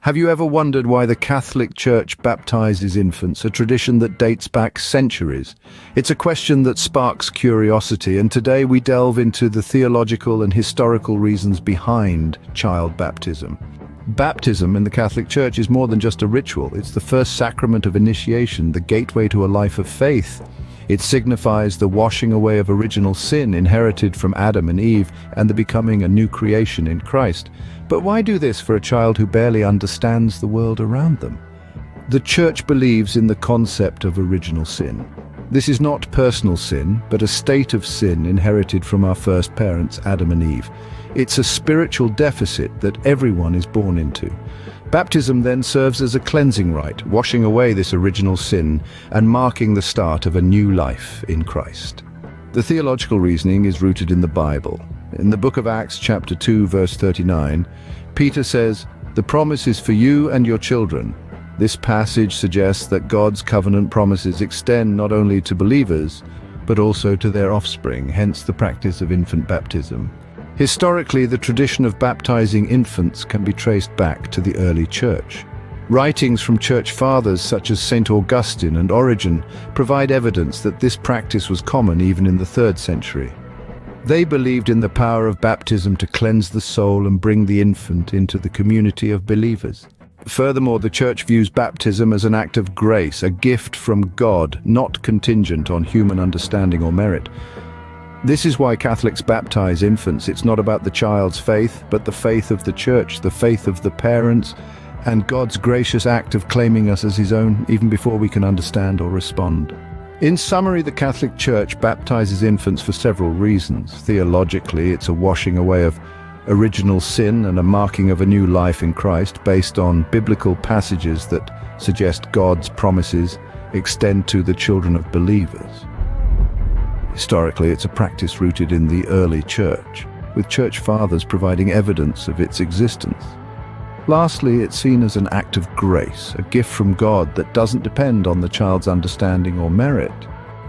Have you ever wondered why the Catholic Church baptizes infants, a tradition that dates back centuries? It's a question that sparks curiosity, and today we delve into the theological and historical reasons behind child baptism. Baptism in the Catholic Church is more than just a ritual. It's the first sacrament of initiation, the gateway to a life of faith. It signifies the washing away of original sin inherited from Adam and Eve and the becoming a new creation in Christ. But why do this for a child who barely understands the world around them? The Church believes in the concept of original sin. This is not personal sin, but a state of sin inherited from our first parents, Adam and Eve. It's a spiritual deficit that everyone is born into. Baptism then serves as a cleansing rite, washing away this original sin and marking the start of a new life in Christ. The theological reasoning is rooted in the Bible. In the book of Acts, chapter 2, verse 39, Peter says, "The promise is for you and your children." This passage suggests that God's covenant promises extend not only to believers, but also to their offspring, hence the practice of infant baptism. Historically, the tradition of baptizing infants can be traced back to the early church. Writings from church fathers such as St. Augustine and Origen provide evidence that this practice was common even in the 3rd century. They believed in the power of baptism to cleanse the soul and bring the infant into the community of believers. Furthermore, the Church views baptism as an act of grace, a gift from God, not contingent on human understanding or merit. This is why Catholics baptize infants. It's not about the child's faith, but the faith of the Church, the faith of the parents, and God's gracious act of claiming us as His own, even before we can understand or respond. In summary, the Catholic Church baptizes infants for several reasons. Theologically, it's a washing away of original sin and a marking of a new life in Christ based on biblical passages that suggest God's promises extend to the children of believers. Historically, it's a practice rooted in the early church, with church fathers providing evidence of its existence. Lastly, it's seen as an act of grace, a gift from God that doesn't depend on the child's understanding or merit.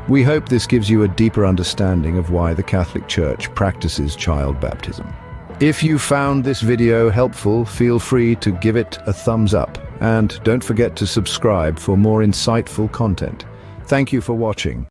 We hope this gives you a deeper understanding of why the Catholic Church practices child baptism. If you found this video helpful, feel free to give it a thumbs up, and don't forget to subscribe for more insightful content. Thank you for watching.